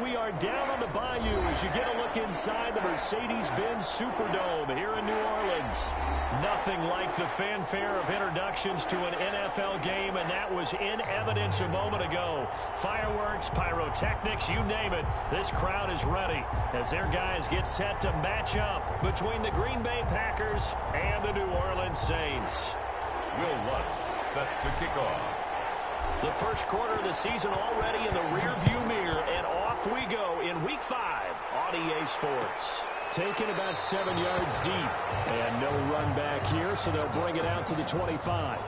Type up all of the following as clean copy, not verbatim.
We are down on the bayou as you get a look inside the Mercedes-Benz Superdome here in New Orleans. Nothing like the fanfare of introductions to an NFL game, and that was in evidence a moment ago. Fireworks, pyrotechnics, you name it. This crowd is ready as their guys get set to match up between the Green Bay Packers and the New Orleans Saints. Will Lutz set to kick off. The first quarter of the season already in the rearview mirror, and off we go in Week 5 on EA Sports. Taken about 7 yards deep, and no run back here, so they'll bring it out to the 25.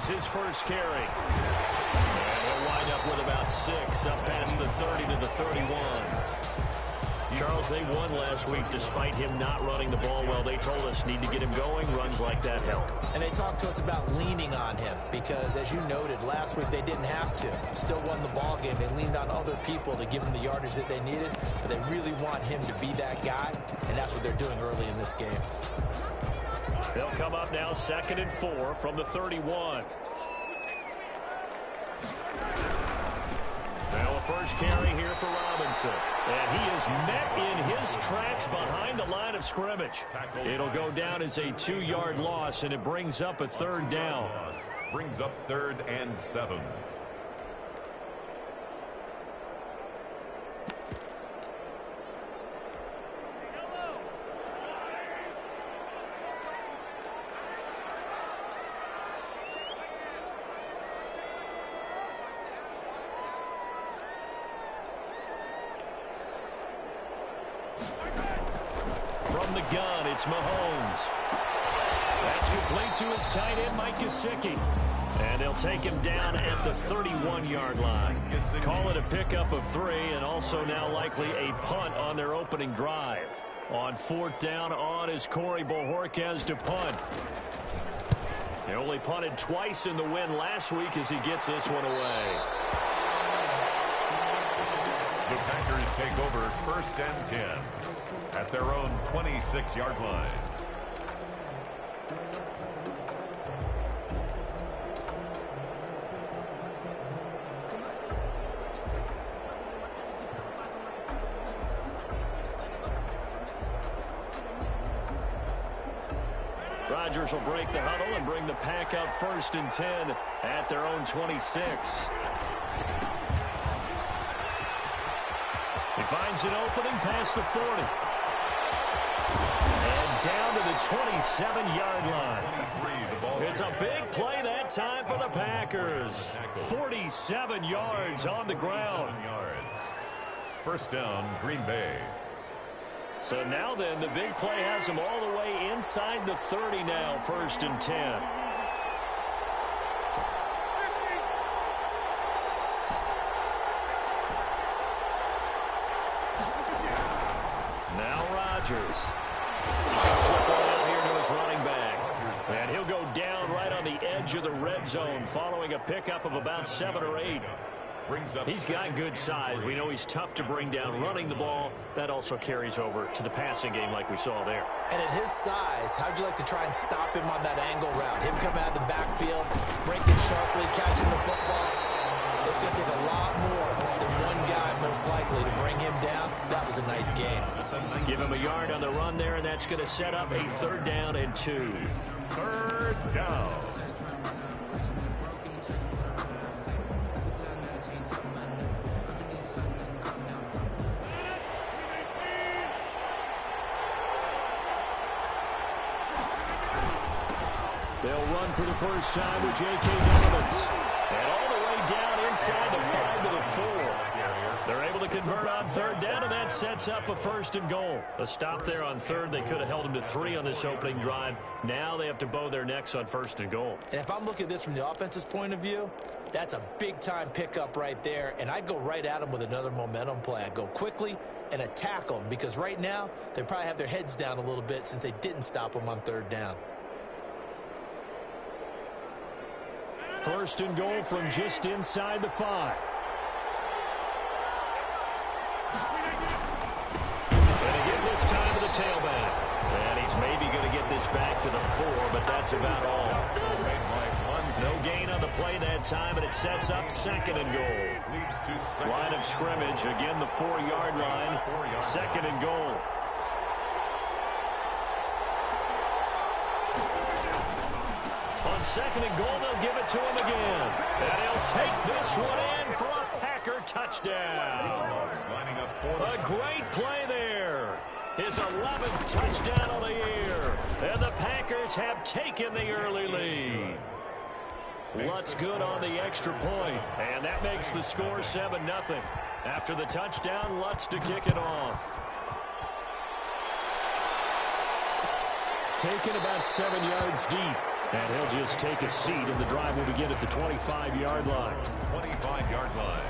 His first carry. And he'll wind up with about 6, up past the 30 to the 31. Charles, they won last week despite him not running the ball well. They told us need to get him going. Runs like that help. And they talked to us about leaning on him because, as you noted, last week they didn't have to. Still won the ball game. They leaned on other people to give them the yardage that they needed, but they really want him to be that guy, and that's what they're doing early in this game. They'll come up now 2nd and 4 from the 31. Now a first carry here for Robinson. And he is met in his tracks behind the line of scrimmage. It'll go down as a 2-yard loss, and it brings up a 3rd down. Brings up 3rd and 7. From the gun, it's Mahomes. That's complete to his tight end, Mike Gesicki. And they'll take him down at the 31-yard line. Call it a pickup of 3, and also now likely a punt on their opening drive. On 4th down on is Corey Bojorquez to punt. He only punted twice in the win last week as he gets this one away. The Packers take over 1st and 10 at their own 26-yard line. Rodgers will break the huddle and bring the Pack up 1st and 10 at their own 26. He finds an opening past the 40. And down to the 27-yard line. It's a big play that time for the Packers. 47 yards on the ground. 1st down, Green Bay. So now then, the big play has them all the way inside the 30 now, 1st and 10. Now Rodgers. He's going to flip one out here to his running back. And he'll go down right on the edge of the red zone following a pickup of about 7 or 8. He's got good size. We know he's tough to bring down running the ball. That also carries over to the passing game like we saw there. And at his size, how'd you like to try and stop him on that angle route? Him coming out of the backfield, breaking sharply, catching the football. It's going to take a lot more than one guy, most likely, to bring him down. That was a nice game. Give him a yard on the run there, and that's going to set up a 3rd down and 2. 3rd down. They'll run for the first time with J.K. Dobbins. And all the way down inside the 5 to the 4. They're able to convert on third down, and that sets up a 1st and goal. A stop there on third. They could have held them to 3 on this opening drive. Now they have to bow their necks on 1st and goal. And if I'm looking at this from the offense's point of view, that's a big-time pickup right there, and I go right at them with another momentum play. I go quickly and attack them because right now they probably have their heads down a little bit since they didn't stop them on third down. 1st and goal from just inside the 5. This time to the tailback. And he's maybe going to get this back to the 4, but that's about all. No gain on the play that time, and it sets up 2nd and goal. Line of scrimmage, again the 4-yard line. 2nd and goal. On 2nd and goal, they'll give it to him again. And he'll take this one in for a Packer touchdown. A great play there. His 11th touchdown of the year. And the Packers have taken the early lead. Lutz good on the extra point. And that makes the score 7-0. After the touchdown, Lutz to kick it off. Taken about 7 yards deep. And he'll just take a seat, and the drive will begin at the 25-yard line. 25-yard line.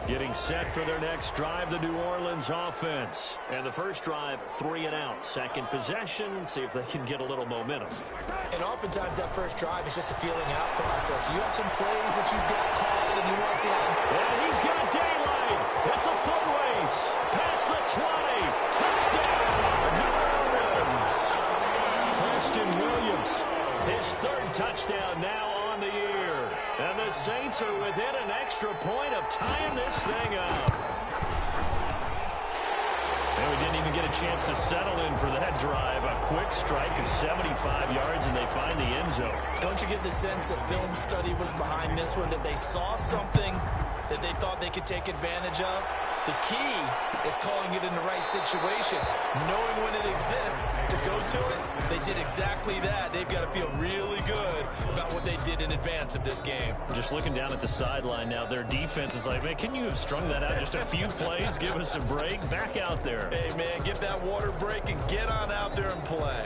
Getting set for their next drive, the New Orleans offense. And the first drive, 3 and out. Second possession, see if they can get a little momentum. And oftentimes that first drive is just a feeling out process. You have some plays that you've got called and you want to see how. And he's got daylight. It's a foot race. Past the 20. Touchdown, New Orleans. Preston Williams, his 3rd touchdown now on the year. And the Saints are within an extra point of tying this thing up. And we didn't even get a chance to settle in for that drive. A quick strike of 75 yards, and they find the end zone. Don't you get the sense that film study was behind this one, that they saw something that they thought they could take advantage of? The key is calling it in the right situation, knowing when it exists to go to it. They did exactly that. They've got to feel really good about what they did in advance of this game. Just looking down at the sideline now, their defense is like, man, can you have strung that out just a few plays? Give us a break. Back out there. Hey, man, get that water break and get on out there and play.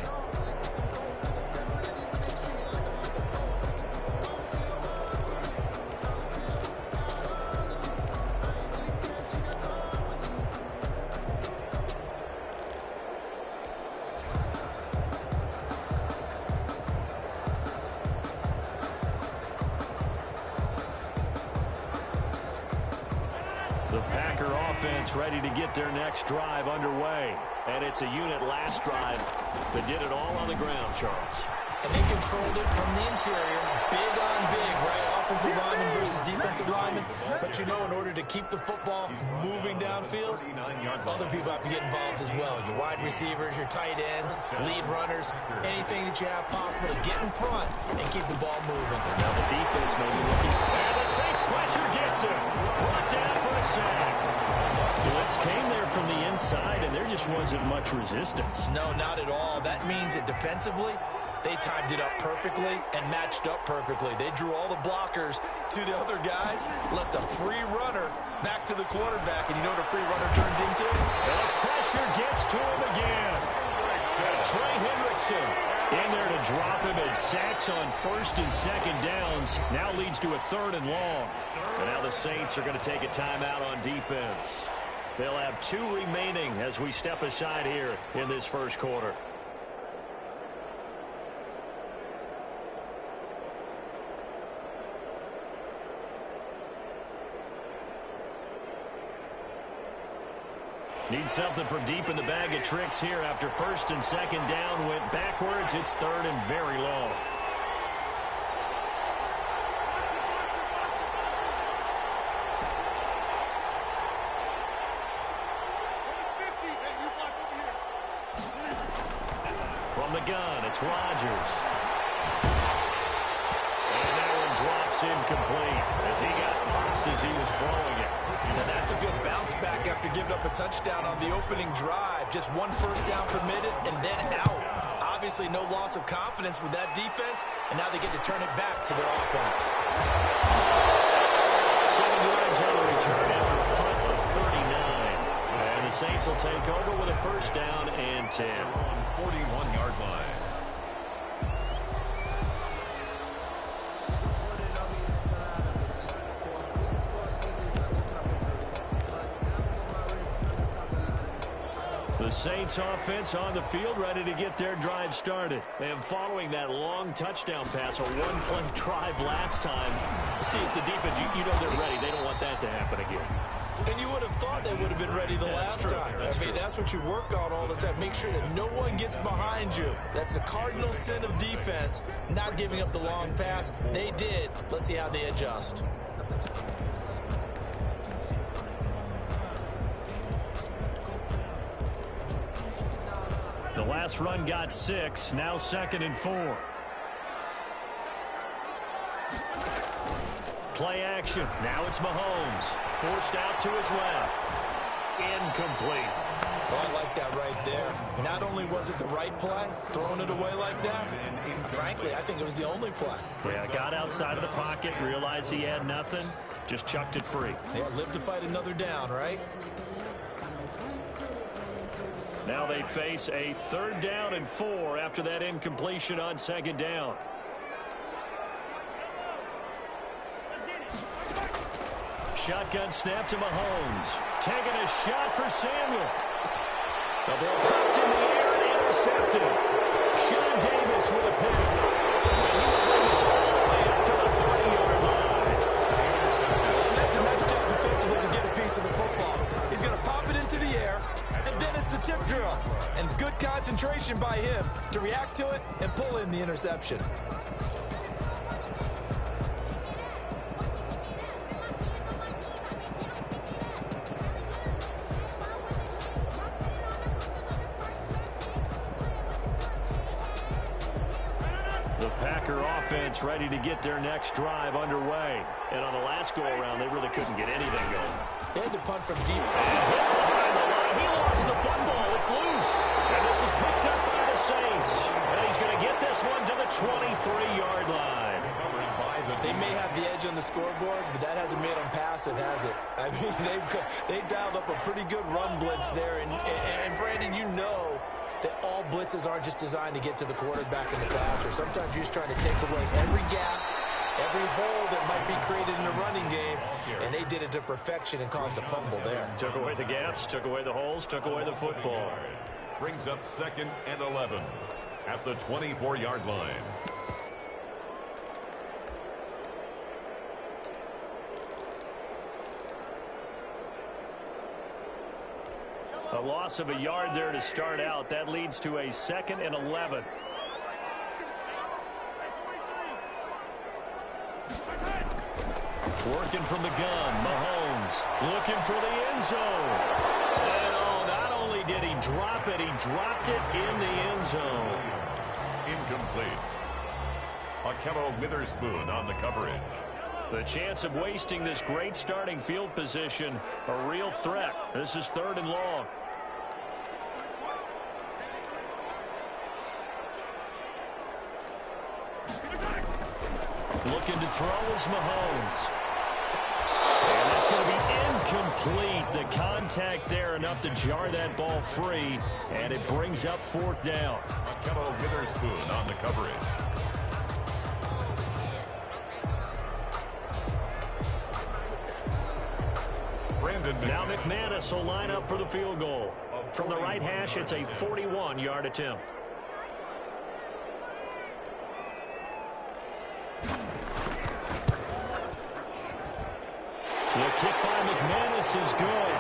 Ready to get their next drive underway. And it's a unit last drive that did it all on the ground, Charles. And they controlled it from the interior. Big on big, right? Offensive lineman versus defensive lineman. But you know, in order to keep the football moving downfield, other people have to get involved as well. Your wide receivers, your tight ends, lead runners, anything that you have possible to get in front and keep the ball moving. Now the defense may be looking. And the Saints pressure gets him. Brought down for a sack. Blitz came there from the inside, and there just wasn't much resistance. No, not at all. That means that defensively, they timed it up perfectly and matched up perfectly. They drew all the blockers to the other guys, left a free runner back to the quarterback, and you know what a free runner turns into? And the pressure gets to him again. Trey Hendrickson in there to drop him, and sacks on 1st and 2nd downs. Now leads to a 3rd and long. And now the Saints are going to take a timeout on defense. They'll have 2 remaining as we step aside here in this first quarter. Need something from deep in the bag of tricks here after 1st and 2nd down went backwards. It's 3rd and very long. From the gun, it's Rodgers. And that one drops incomplete as he got popped as he was throwing it. Now that's a good bounce back after giving up a touchdown on the opening drive. Just one first down permitted and then out. Obviously no loss of confidence with that defense, and now they get to turn it back to their offense. 7 yards on the return after a punt of 39. And the Saints will take over with a first down and 10. On 41-yard line. The Saints offense on the field, ready to get their drive started. And following that long touchdown pass, a one-play drive last time, see if the defense, you know they're ready. They don't want that to happen again. And you would have thought they would have been ready the last time. That's what you work on all the time. Make sure that no one gets behind you. That's the cardinal sin of defense, not giving up the long pass. They did. Let's see how they adjust. The last run got 6, now 2nd and 4. Play action. Now it's Mahomes. Forced out to his left. Incomplete. Oh, I like that right there. Not only was it the right play, throwing it away like that, frankly, I think it was the only play. Yeah, got outside of the pocket, realized he had nothing, just chucked it free. Yeah, live to fight another down, right? Now they face a 3rd down and 4 after that incompletion on 2nd down. Shotgun snap to Mahomes. Taking a shot for Samuel. The ball popped in the air and intercepted. Sean Davis with a pick. And he will bring us all the way up to the 30-yard line. That's a nice job defensively to get a piece of the football. He's going to pop it into the air, and then it's the tip drill. And good concentration by him to react to it and pull in the interception. The Packer offense ready to get their next drive underway. And on the last go-around, they really couldn't get anything going. They had to punt from deep. And hit behind the line. He lost the football. It's loose. And this is picked up by the Saints. And he's going to get this one to the 23-yard line. They may have the edge on the scoreboard, but that hasn't made them passive, has it? I mean, they dialed up a pretty good run blitz there. And Brandon, you know that all blitzes aren't just designed to get to the quarterback in the passer. Sometimes you're just trying to take away every gap, every hole that might be created in the running game, and they did it to perfection and caused a fumble there. Took away the gaps, took away the holes, took away the football. Brings up 2nd and 11 at the 24-yard line. A loss of a yard there to start out. That leads to a 2nd and 11. Working from the gun, Mahomes looking for the end zone. And not only did he drop it, he dropped it in the end zone. Incomplete. Akello Witherspoon on the coverage. The chance of wasting this great starting field position, a real threat. This is 3rd and long. Looking to throw is Mahomes. And that's going to be incomplete. The contact there enough to jar that ball free, and it brings up 4th down. Akello Witherspoon on the coverage. Now McManus will line up for the field goal. From the right hash, it's a 41-yard attempt. The kick by McManus is good.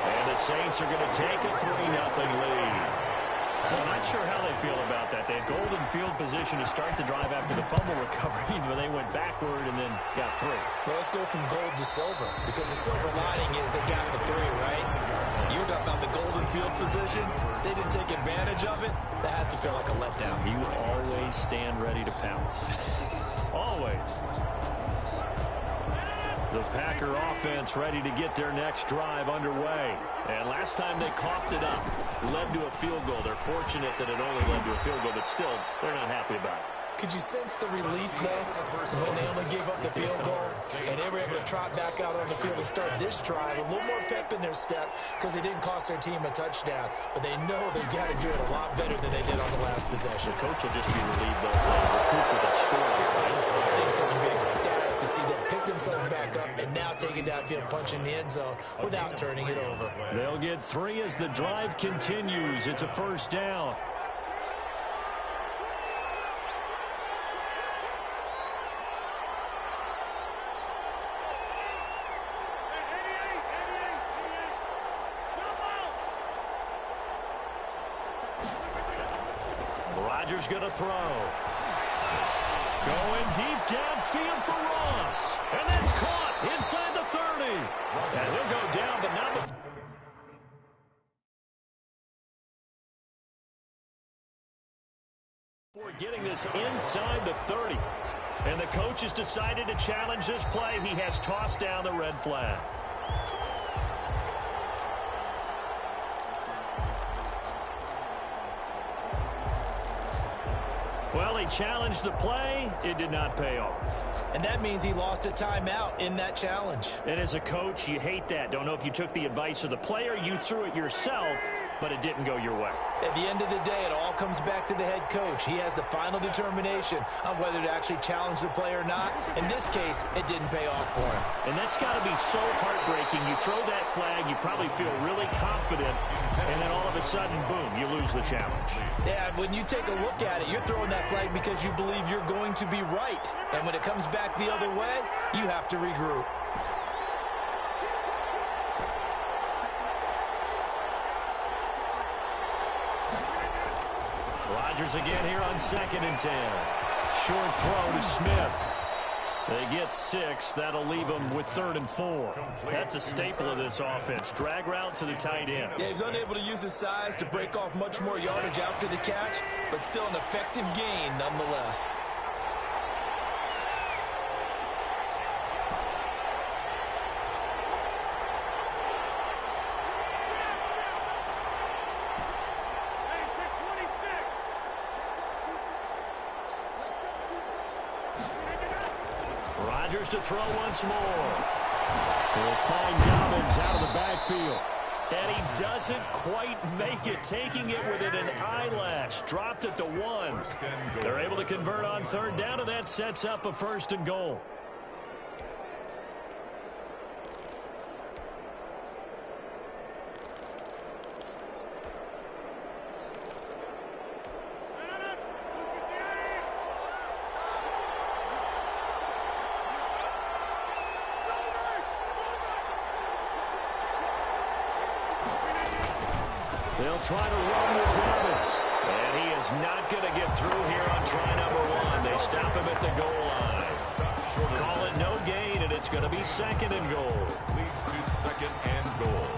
And the Saints are going to take a 3-0 lead. So I'm not sure how they feel about that. They had golden field position to start the drive after the fumble recovery, but they went backward and then got 3. Well, let's go from gold to silver, because the silver lining is they got the 3, right? You were talking about the golden field position. They didn't take advantage of it. That has to feel like a letdown. You always stand ready to pounce. always. The Packer offense ready to get their next drive underway. And last time they coughed it up, led to a field goal. They're fortunate that it only led to a field goal, but still, they're not happy about it. Could you sense the relief, though, when they only gave up the field goal and they were able to trot back out on the field and start this drive? A little more pep in their step because they didn't cost their team a touchdown. But they know they've got to do it a lot better than they did on the last possession. The coach will just be relieved, though, if they recoup with a score here, right? I think Coach will be ecstatic to see them pick themselves back up and now take it downfield, punch in the end zone without turning it over. They'll get 3 as the drive continues. It's a first down. Rodgers going to throw. Going deep downfield for Ross. And that's caught inside the 30. And he'll go down, but not before getting this inside the 30. And the coach has decided to challenge this play. He has tossed down the red flag. Well, he challenged the play. It did not pay off. And that means he lost a timeout in that challenge. And as a coach, you hate that. Don't know if you took the advice of the player, you threw it yourself, but it didn't go your way. At the end of the day, it all comes back to the head coach. He has the final determination on whether to actually challenge the play or not. In this case, it didn't pay off for him. And that's got to be so heartbreaking. You throw that flag, you probably feel really confident, and then all of a sudden, boom, you lose the challenge. Yeah, when you take a look at it, you're throwing that flag because you believe you're going to be right. And when it comes back the other way, you have to regroup. Rodgers again here on 2nd and 10. Short throw to Smith. They get 6. That'll leave them with 3rd and 4. That's a staple of this offense. Drag route to the tight end. Yeah, he's unable to use his size to break off much more yardage after the catch, but still an effective gain nonetheless. Rodgers to throw once more. He'll find Dobbins out of the backfield. And he doesn't quite make it, taking it within an eyelash. Dropped at the 1. They're able to convert on 3rd down, and that sets up a 1st and goal. They'll try to run with Dobbins. And he is not going to get through here on try number 1. They stop him at the goal line. Call it no gain, and it's going to be 2nd and goal. Leads to 2nd and goal.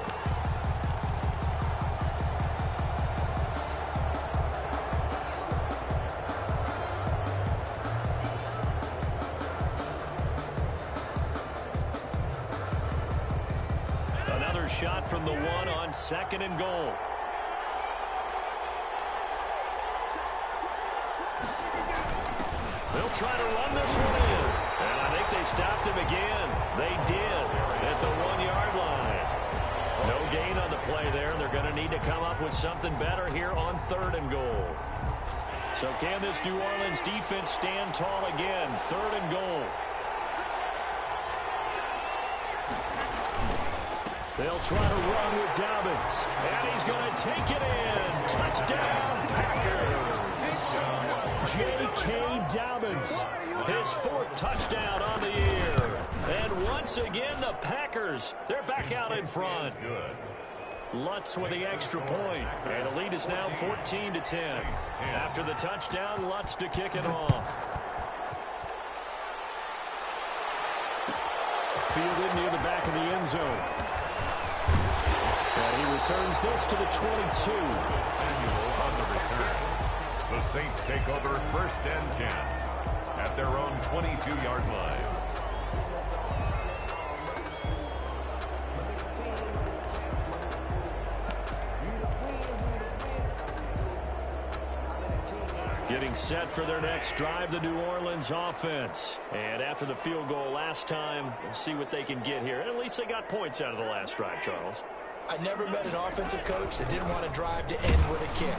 Another shot from the 1 on 2nd and goal. They'll try to run this one in. And I think they stopped him again. They did at the 1-yard line. No gain on the play there. They're going to need to come up with something better here on 3rd and goal. So can this New Orleans defense stand tall again? 3rd and goal. They'll try to run with Dobbins. And he's going to take it in. Touchdown, Packers. J.K. Dobbins, his 4th touchdown on the year. And once again, the Packers, they're back out in front. Lutz with the extra point. And the lead is now 14-10. After the touchdown, Lutz to kick it off. Fielded near the back of the end zone. And he returns this to the 22. Samuel on the return. The Saints take over 1st and 10. at their own 22-yard line. Getting set for their next drive, the New Orleans offense. And after the field goal last time, we'll see what they can get here. At least they got points out of the last drive, Charles. I never met an offensive coach that didn't want to drive to end with a kick.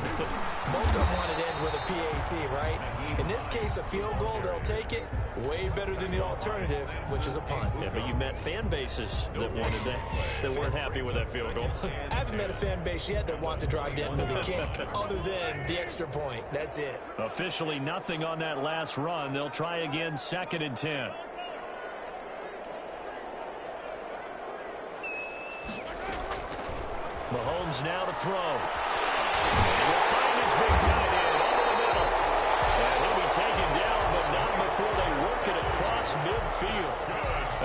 Most of them wanted to end with a PAT, right? In this case, a field goal, they'll take it. Way better than the alternative, which is a punt. Yeah, but you met fan bases that wanted that weren't happy with that field goal. I haven't met a fan base yet that wants to drive to end with a kick, other than the extra point. That's it. Officially nothing on that last run. They'll try again, 2nd and 10. Mahomes now to throw. And he'll find his big tight end over the middle. And he'll be taken down, but not before they work it across midfield.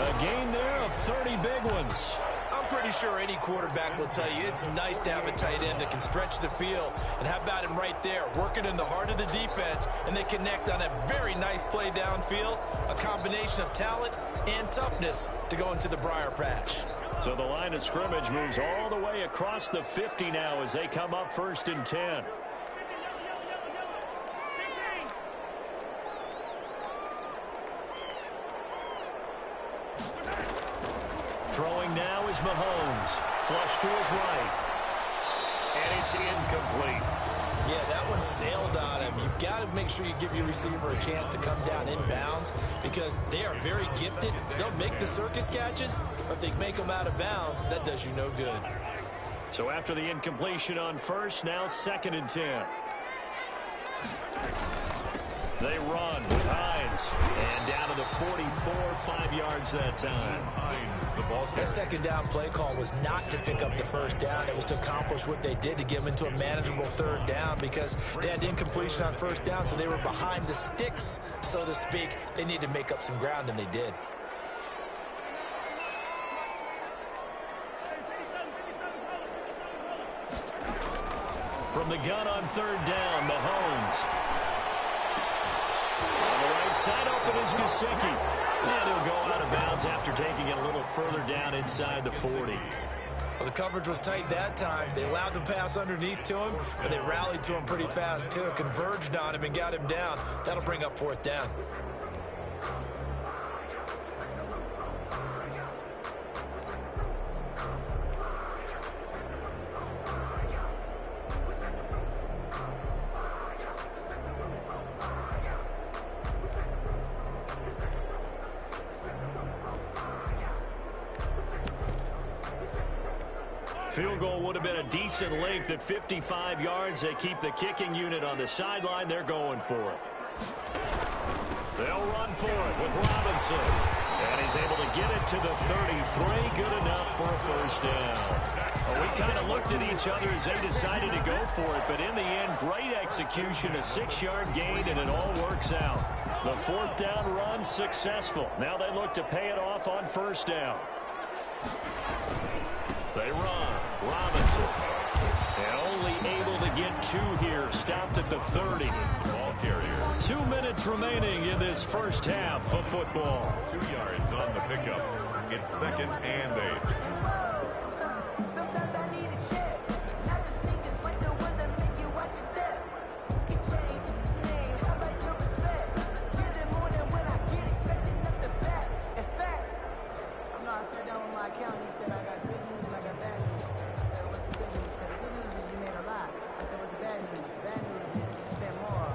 A gain there of 30 big ones. I'm pretty sure any quarterback will tell you it's nice to have a tight end that can stretch the field. And how about him right there, working in the heart of the defense, and they connect on a very nice play downfield, a combination of talent and toughness to go into the briar patch. So the line of scrimmage moves all the way across the 50 now as they come up 1st and 10. Throwing now is Mahomes. Flush to his right. And it's incomplete. Yeah, that one sailed on him. You've got to make sure you give your receiver a chance to come down inbounds because they are very gifted. They'll make the circus catches, but if they make them out of bounds, that does you no good. So after the incompletion on 1st, now 2nd and 10. They run with Hines. And down to the 44, 5 yards that time. Hines, the ball carrier. That second down play call was not to pick up the 1st down. It was to accomplish what they did to get them into a manageable 3rd down because they had incompletion on 1st down, so they were behind the sticks, so to speak. They needed to make up some ground, and they did. From the gun on 3rd down, Mahomes. On the right side open is Gesicki. And he'll go out of bounds after taking it a little further down inside the 40. Well, the coverage was tight that time. They allowed the pass underneath to him, but they rallied to him pretty fast, too. Converged on him and got him down. That'll bring up 4th down. Field goal would have been a decent length at 55 yards. They keep the kicking unit on the sideline. They're going for it. They'll run for it with Robinson. And he's able to get it to the 33. Good enough for a 1st down. Well, we kind of looked at each other as they decided to go for it. But in the end, great execution, a 6-yard gain, and it all works out. The 4th down run successful. Now they look to pay it off on 1st down. They run. Robinson. And only able to get 2 here. Stopped at the 30. Ball carrier. 2 minutes remaining in this 1st half of football. 2 yards on the pickup. It's 2nd and 8. Sometimes I need a check. Not the sneakers, but the ones that make you watch your step. You change your name, I like your respect. Give it more than when I get expecting up the back. In fact, I know I sat down with my accountant. He said I got good news and I got bad news. I said, what's the good news? He said, the good news is you made a lot. I said, what's the bad news? The bad news is you spent more.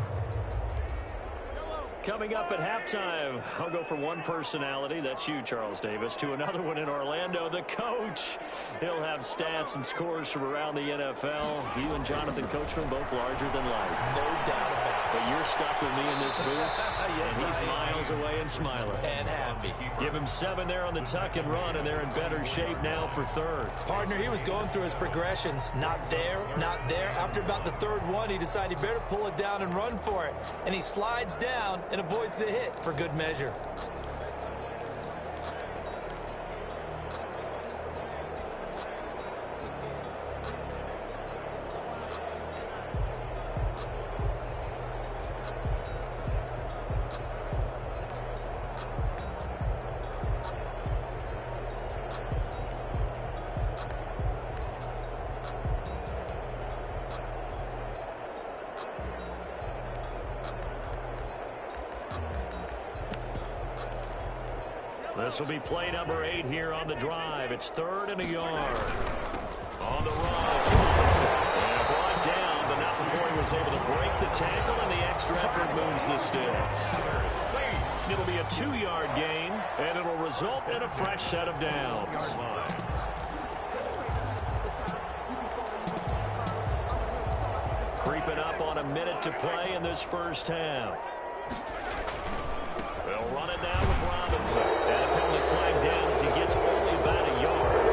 Coming up at halftime, I'll go from one personality, that's you, Charles Davis, to another one in Orlando, the coach. He'll have stats and scores from around the NFL. You and Jonathan Coachman both larger than life. No doubt about it. But you're stuck with me in this booth, Yes, and he's I am. miles away and smiling. And happy. Give him 7 there on the tuck and run, and they're in better shape now for 3rd. Partner, he was going through his progressions. Not there, not there. After about the 3rd one, he decided he better pull it down and run for it. And he slides down and avoids the hit for good measure. This will be play number 8 here on the drive. It's 3rd and a yard. On the run, it's Robinson. And brought down, but not before he was able to break the tackle, and the extra effort moves the sticks. It'll be a 2-yard gain, and it'll result in a fresh set of downs. Creeping up on a minute to play in this first half. They'll run it down with Robinson. And a penalty flag down as he gets only about a yard.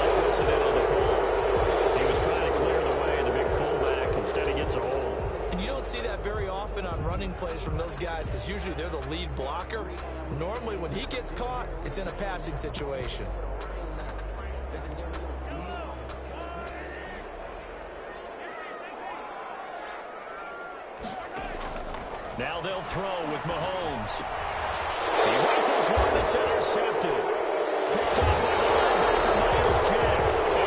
Let's listen in on the call. He was trying to clear the way, the big fullback. Instead, he gets a hold. And you don't see that very often on running plays from those guys because usually they're the lead blocker. Normally, when he gets caught, it's in a passing situation. Now they'll throw with Mahomes. He rifles one that's intercepted. Picked up by the linebacker, Miles Jack.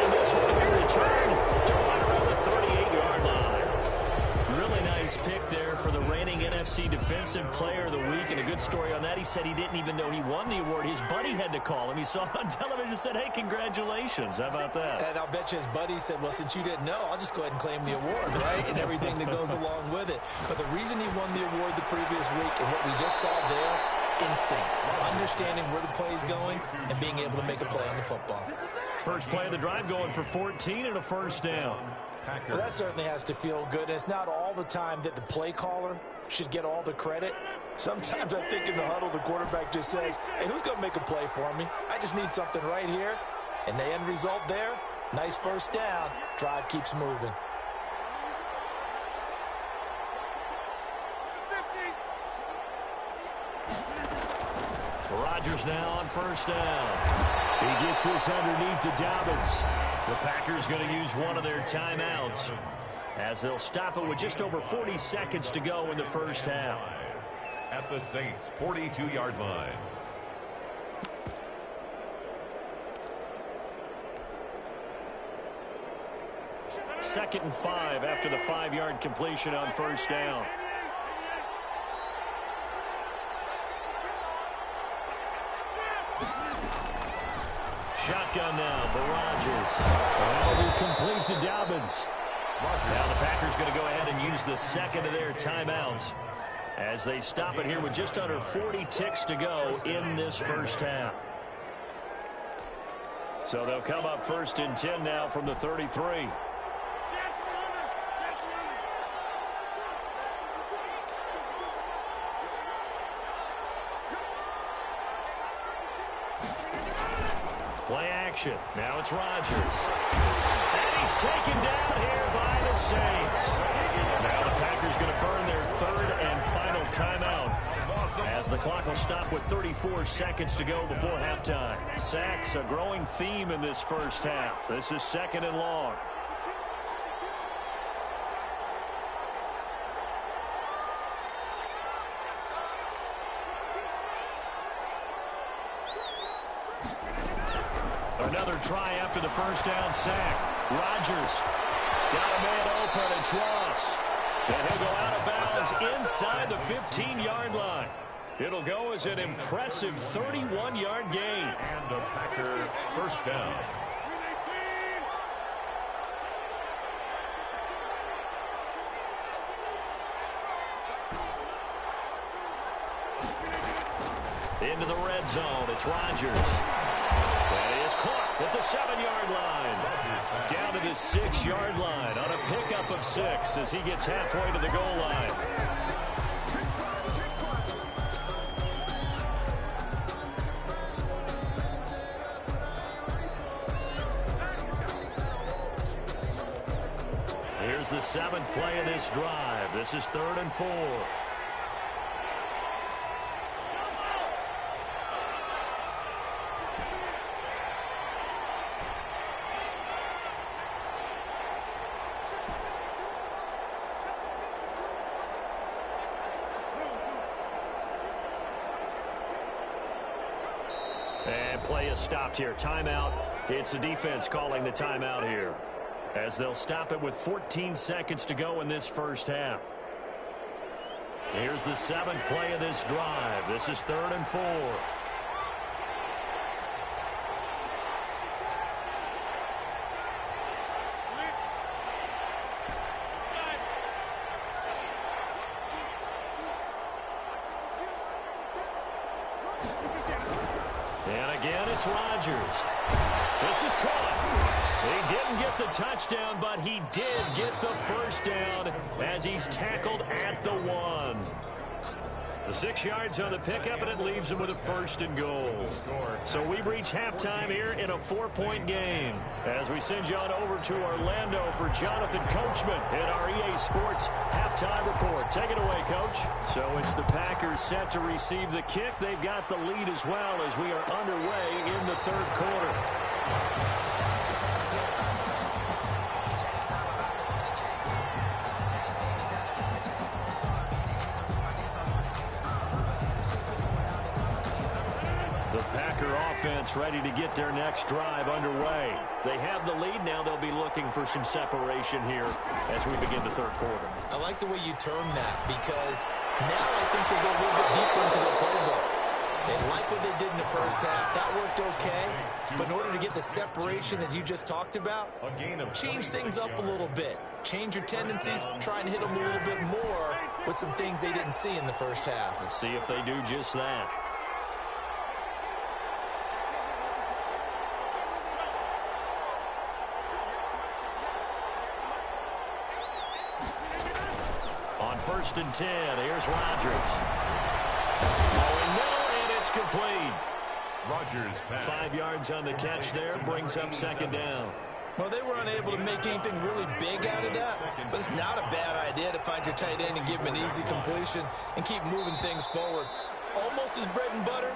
And this one will be returned to right around the 38-yard line. Really nice pick there for the reigning NFC Defensive Player of the Week. And a good story on that. He said he didn't even know he won the award. His buddy had to call him. He saw it on television and said, hey, congratulations. How about that? And I'll bet you his buddy said, well, since you didn't know, I'll just go ahead and claim the award, right? And everything that goes along with it. But the reason he won the award the previous week and what we just saw there, instincts, understanding where the play is going and being able to make a play on the football. First play of the drive going for 14 and a first down. Well, that certainly has to feel good. And it's not all the time that the play caller should get all the credit. Sometimes I think in the huddle, the quarterback just says, hey, who's going to make a play for me? I just need something right here. And the end result there, nice first down. Drive keeps moving. Rodgers now on first down. He gets this underneath to Dobbins. The Packers going to use one of their timeouts as they'll stop it with just over 40 seconds to go in the first half. At the Saints' 42-yard line. Second and 5 after the 5-yard completion on first down. Shotgun now for Rodgers. That'll be complete to Dobbins. Now the Packers going to go ahead and use the second of their timeouts as they stop it here with just under 40 ticks to go in this first half. So they'll come up first and 10 now from the 33. Play action. Now it's Rodgers. And he's taken down here by the Saints. Now the Packers going to burn their third and final timeout as the clock will stop with 34 seconds to go before halftime. Sacks, a growing theme in this first half. This is second and long. Another try after the first down sack. Rodgers got a man open. It's Ross. And he'll go out of bounds inside the 15-yard line. It'll go as an impressive 31-yard gain. And a Packer first down. Into the red zone. It's Rodgers. And he is caught at the 7-yard line. Down to the 6-yard line on a pickup of 6 as he gets halfway to the goal line. Here's the 7th play of this drive. This is 3rd and 4. And play is stopped here. Timeout. It's the defense calling the timeout here as they'll stop it with 14 seconds to go in this first half. Here's the 7th play of this drive. This is 3rd and 4. And again, it's Rodgers. This is caught. He didn't get the touchdown, but he did get the first down as he's tackled at the 1. The 6 yards on the pickup, and it leaves him with a 1st and goal. So we reach halftime here in a 4-point game. As we send you on over to Orlando for Jonathan Coachman in our EA Sports halftime report. Take it away, Coach. So it's the Packers set to receive the kick. They've got the lead as well as we are underway in the 3rd quarter. Offense ready to get their next drive underway. They have the lead now. They'll be looking for some separation here as we begin the 3rd quarter. I like the way you term that because now I think they go a little bit deeper into their playbook. They like what they did in the 1st half. That worked okay. But in order to get the separation that you just talked about, change things up a little bit. Change your tendencies. Try and hit them a little bit more with some things they didn't see in the 1st half. We'll see if they do just that. On 1st and 10, here's Rodgers. Going middle, and it's complete. Rodgers pass. 5 yards on the catch there, brings up 2nd down. Well, they were unable to make anything really big out of that, but it's not a bad idea to find your tight end and give him an easy completion and keep moving things forward. Almost as bread and butter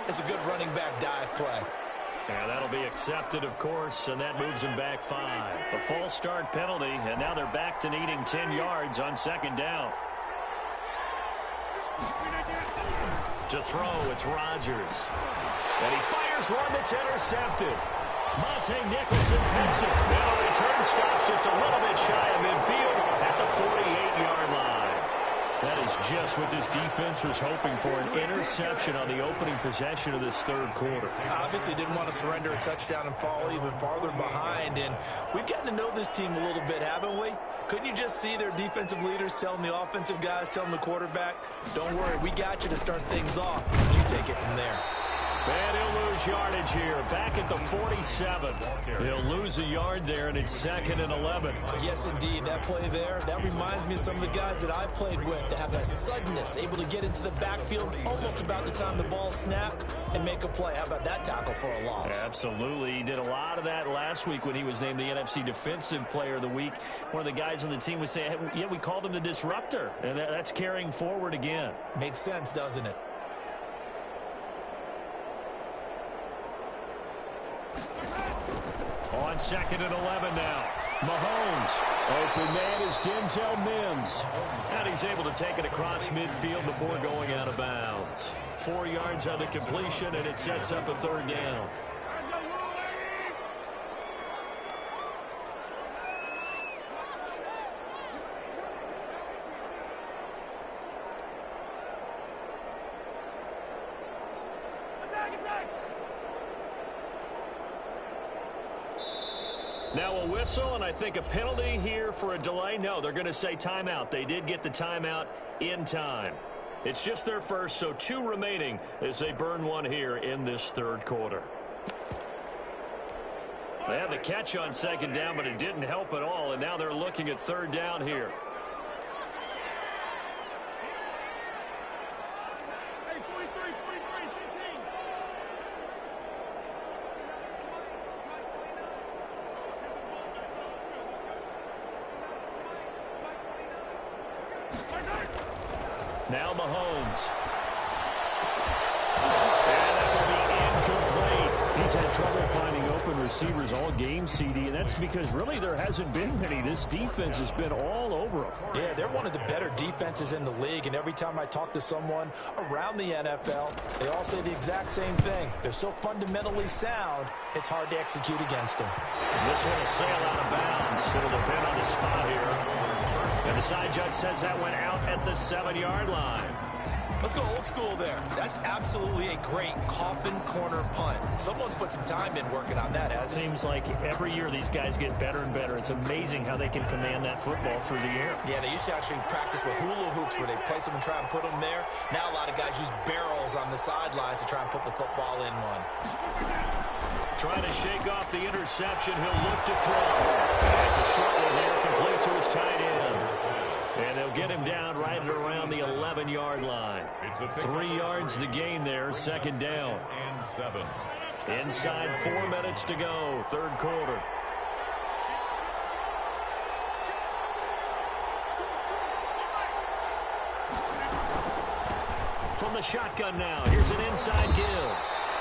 as a good running back dive play. And that'll be accepted, of course, and that moves them back 5. A false start penalty, and now they're back to needing 10 yards on 2nd down. To throw, it's Rodgers. And he fires one that's intercepted. Monte Nicholson picks it. And the return stops just a little bit shy of midfield at the 48-yard line. That is just what this defense was hoping for, an interception on the opening possession of this 3rd quarter. Obviously didn't want to surrender a touchdown and fall even farther behind, and we've gotten to know this team a little bit, haven't we? Couldn't you just see their defensive leaders telling the offensive guys, telling the quarterback, don't worry, we got you to start things off. You take it from there. And he'll lose yardage here, back at the 47. He'll lose a yard there, and it's 2nd and 11. Yes, indeed. That play there, that reminds me of some of the guys that I played with to have that suddenness, able to get into the backfield almost about the time the ball snapped and make a play. How about that tackle for a loss? Absolutely. He did a lot of that last week when he was named the NFC Defensive Player of the Week. One of the guys on the team would say, hey, yeah, we called him the disruptor, and that's carrying forward again. Makes sense, doesn't it? On 2nd and 11 now. Mahomes. Open man is Denzel Mims. And he's able to take it across midfield before going out of bounds. 4 yards on the completion, and it sets up a 3rd down. Now a whistle, and I think a penalty here for a delay. No, they're going to say timeout. They did get the timeout in time. It's just their first, so 2 remaining as they burn one here in this 3rd quarter. They had the catch on 2nd down, but it didn't help at all, and now they're looking at 3rd down here. Now Mahomes. And that will be incomplete. He's had trouble finding open receivers all game, CD, and that's because really there hasn't been many. This defense has been all over them. Yeah, they're one of the better defenses in the league, and every time I talk to someone around the NFL, they all say the exact same thing. They're so fundamentally sound, it's hard to execute against them. This one will sail out of bounds. It'll depend on the spot here. And the side judge says that went out at the 7-yard line. Let's go old school there. That's absolutely a great coffin corner punt. Someone's put some time in working on that, hasn't it? Seems like every year these guys get better and better. It's amazing how they can command that football through the air. Yeah, they used to actually practice with hula hoops where they place them and try and put them there. Now a lot of guys use barrels on the sidelines to try and put the football in one. Trying to shake off the interception. He'll look to throw. It's a short one here, complete to his tight end. And they'll get him down right at around the 11-yard line. 3 yards the gain there, second down. And 7. Inside 4 minutes to go, third quarter. From the shotgun now, here's an inside give.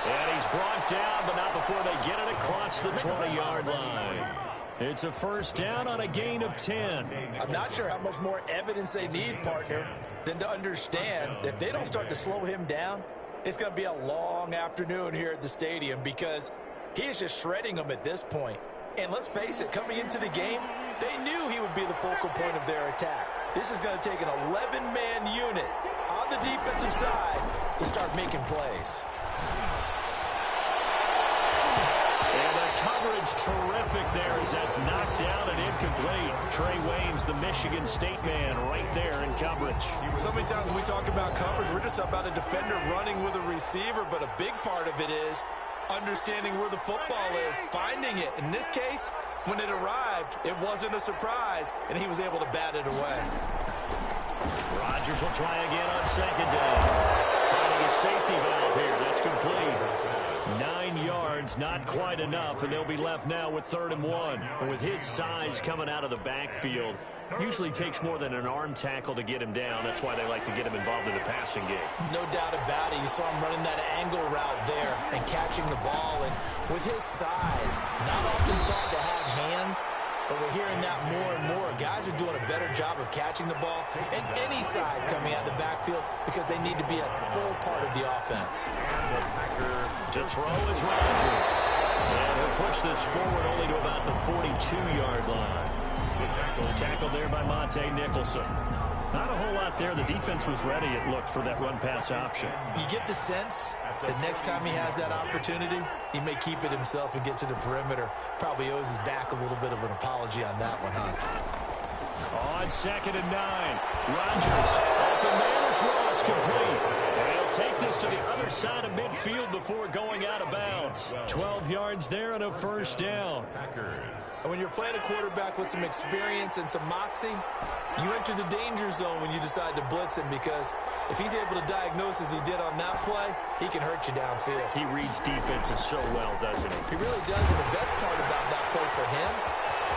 And he's brought down, but not before they get it across the 20-yard line. It's a first down on a gain of 10. I'm not sure how much more evidence they need, partner, than to understand that if they don't start to slow him down, it's going to be a long afternoon here at the stadium because he is just shredding them at this point. And let's face it, coming into the game, they knew he would be the focal point of their attack. This is going to take an 11-man unit on the defensive side to start making plays. Coverage terrific there as that's knocked down and incomplete. Trey Waynes, the Michigan State man, right there in coverage. So many times when we talk about coverage, we're just about a defender running with a receiver, but a big part of it is understanding where the football is, finding it. In this case, when it arrived, it wasn't a surprise, and he was able to bat it away. Rodgers will try again on second down. Finding a safety valve here. That's complete. 9 yards, not quite enough, and they'll be left now with 3rd and 1. And with his size coming out of the backfield, usually takes more than an arm tackle to get him down. That's why they like to get him involved in the passing game. No doubt about it. You saw him running that angle route there and catching the ball. And with his size, not often thought to have hands, but we're hearing that more and more. Guys are doing a better job of catching the ball at any size coming out of the backfield because they need to be a full part of the offense. To throw is Rodgers. And he'll push this forward only to about the 42-yard line. Tackled there by Monte Nicholson. Not a whole lot there. The defense was ready, it looked, for that run-pass option. You get the sense that next time he has that opportunity, he may keep it himself and get to the perimeter. Probably owes his back a little bit of an apology on that one, huh? On 2nd and 9, Rodgers, open man is Ross, complete. And he'll take this to the other side of midfield before going out of bounds. 12 yards there and a first down. And when you're playing a quarterback with some experience and some moxie, you enter the danger zone when you decide to blitz him because if he's able to diagnose as he did on that play, he can hurt you downfield. He reads defenses so well, doesn't he? He really does, and the best part about that play for him,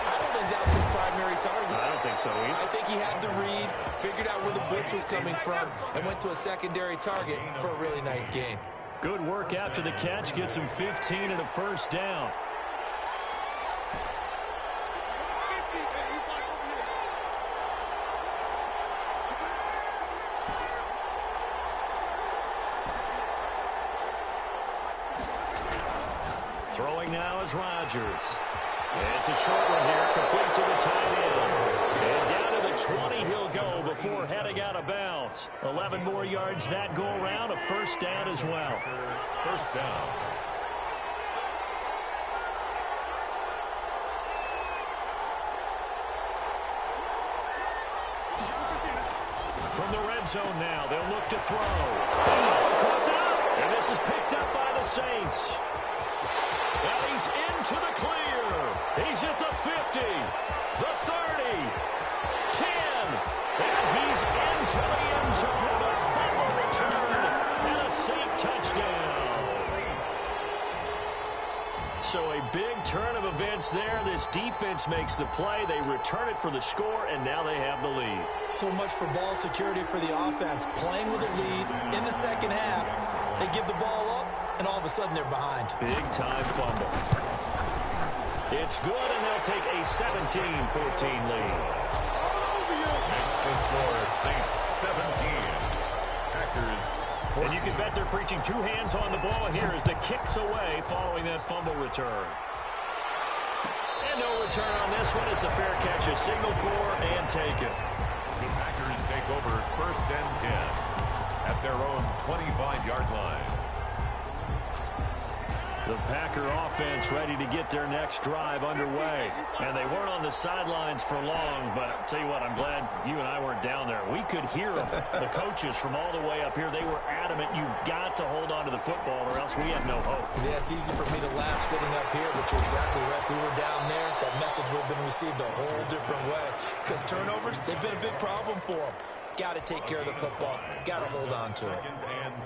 I don't think that was his primary target. I don't think so either. I think he had the read, figured out where the blitz was coming from, and went to a secondary target for a really nice gain. Good work after the catch, gets him 15 and a first down. Throwing now is Rodgers. It's a short one here, complete to the tight end. And down to the 20 he'll go before heading out of bounds. 11 more yards that go around, a first down as well. First down. From the red zone now, they'll look to throw. Caught up, and this is picked up by the Saints. And he's into the clear. He's at the 50, the 30, 10, and he's into the end zone. A fumble return and a safe touchdown. So a big turn of events there. This defense makes the play. They return it for the score, and now they have the lead. So much for ball security for the offense. Playing with a lead in the second half. They give the ball up, and all of a sudden they're behind. Big-time fumble. It's good, and they'll take a 17-14 lead. Next the score, Saints 17. Packers 14. And you can bet they're preaching two hands on the ball here as the kick's away following that fumble return. And no return on this one as the fair catch is signaled for and taken. The Packers take over 1st and 10 at at their own 25-yard line. The Packer offense ready to get their next drive underway. And they weren't on the sidelines for long, but I'll tell you what, I'm glad you and I weren't down there. We could hear them, the coaches from all the way up here. They were adamant, you've got to hold on to the football or else we have no hope. Yeah, it's easy for me to laugh sitting up here, but you're exactly right. We were down there. That message would have been received a whole different way. Because turnovers, they've been a big problem for them. Got to take care of the football. Got to hold on to it.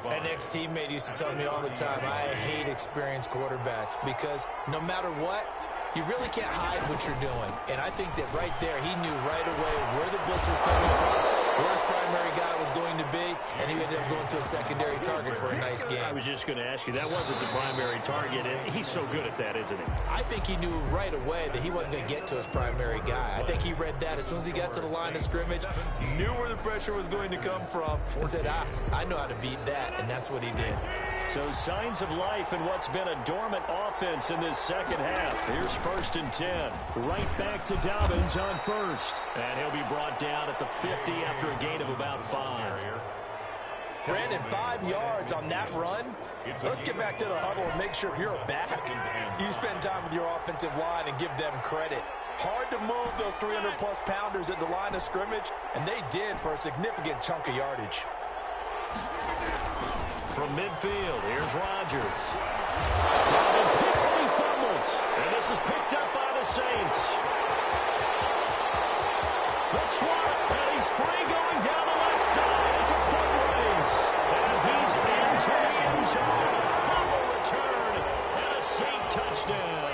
An ex-teammate used to tell me all the time, I hate experienced quarterbacks because no matter what, you really can't hide what you're doing. And I think that right there, he knew right away where the blitz was coming from, where his primary guy was going to be, and he ended up going to a secondary target for a nice game. I was just going to ask you, that wasn't the primary target, and he's so good at that, isn't he? I think he knew right away that he wasn't going to get to his primary guy. I think he read that as soon as he got to the line of scrimmage, knew where the pressure was going to come from, and said, I know how to beat that, and that's what he did. So signs of life in what's been a dormant offense in this second half. Here's 1st and 10. Right back to Dobbins on first. And he'll be brought down at the 50 after a gain of about 5. Brandon, 5 yards on that run. Let's get back to the huddle and make sure you're back. You spend time with your offensive line and give them credit. Hard to move those 300-plus pounders at the line of scrimmage, and they did for a significant chunk of yardage. From midfield, here's Rodgers. Dobbins hit and he fumbles. And this is picked up by the Saints. The trot, and he's free going down the left side. It's a foot race. And he's into the end zone. A fumble return and a Saint touchdown.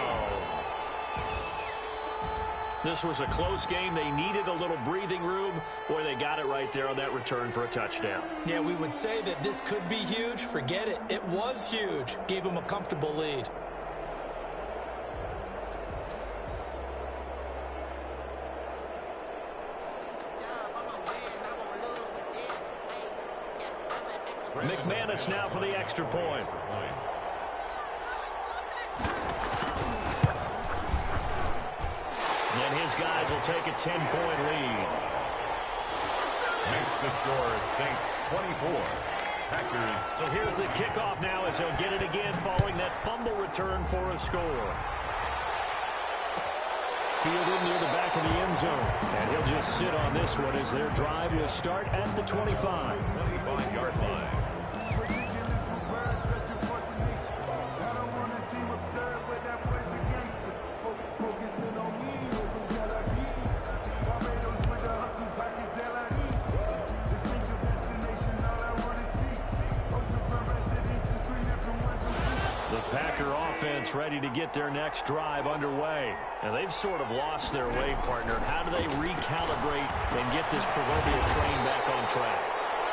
This was a close game. They needed a little breathing room. Boy, they got it right there on that return for a touchdown. Yeah, we would say that this could be huge. Forget it. It was huge. Gave him a comfortable lead. McManus now for the extra point. And his guys will take a 10-point lead. Makes the score Saints 24. Packers. So here's the kickoff now as he'll get it again following that fumble return for a score. Fielded near the back of the end zone. And he'll just sit on this one as their drive will start at the 25. 25-yard line. Offense ready to get their next drive underway. And they've sort of lost their way, partner. How do they recalibrate and get this proverbial train back on track?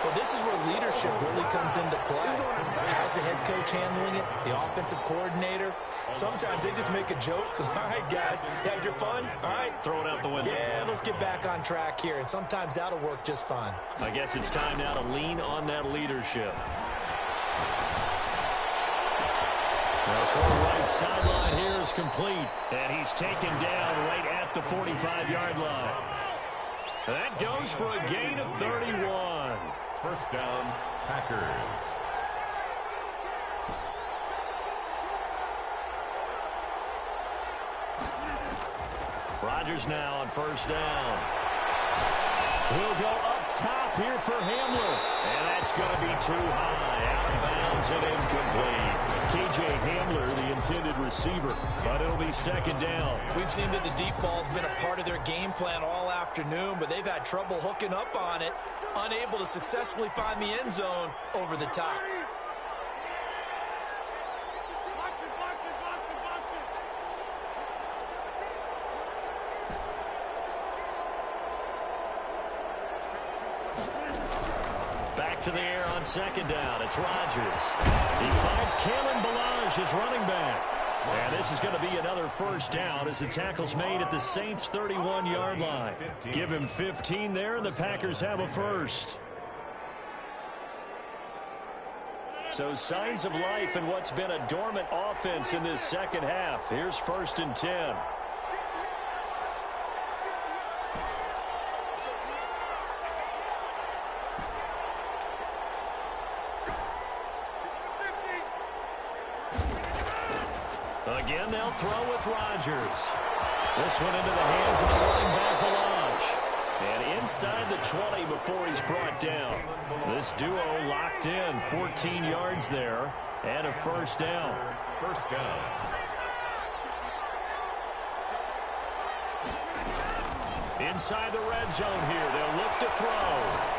Well, this is where leadership really comes into play. How's the head coach handling it? The offensive coordinator? Sometimes they just make a joke. All right, guys, had your fun? All right. Throw it out the window. Yeah, let's get back on track here. And sometimes that'll work just fine. I guess it's time now to lean on that leadership. The full right sideline here is complete, and he's taken down right at the 45-yard line. That goes for a gain of 31. First down, Packers. Rodgers now on first down. He'll go up top here for Hamler. And that's going to be too high. Out of bounds and incomplete. K.J. Hamler, the intended receiver, but it'll be second down. We've seen that the deep ball's been a part of their game plan all afternoon, but they've had trouble hooking up on it, unable to successfully find the end zone over the top. Back to the air on second down. It's Rodgers. He finds Kalen Ballage, his running back. And this is going to be another first down as the tackle's made at the Saints' 31-yard line. Give him 15 there, and the Packers have a first. So signs of life in what's been a dormant offense in this second half. Here's 1st and 10. Again, they'll throw with Rodgers. This one into the hands of the running back, Balaj. And inside the 20 before he's brought down. This duo locked in, 14 yards there, and a first down. First down. Inside the red zone here, they'll look to throw.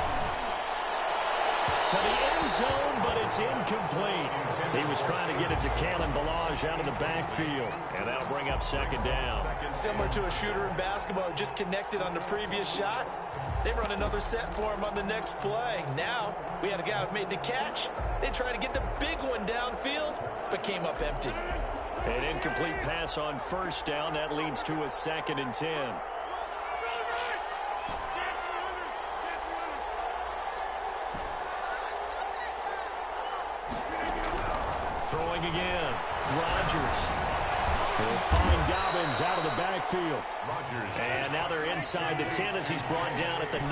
To the end zone, but it's incomplete. He was trying to get it to Kalen Balaj out of the backfield, and that'll bring up second down. Similar to a shooter in basketball, just connected on the previous shot. They run another set for him on the next play. Now, we had a guy who made the catch. They tried to get the big one downfield, but came up empty. An incomplete pass on first down. That leads to a 2nd and 10. Throwing again. Rodgers will find Dobbins out of the backfield. Rodgers. And now they're inside the 10 as he's brought down at the 9.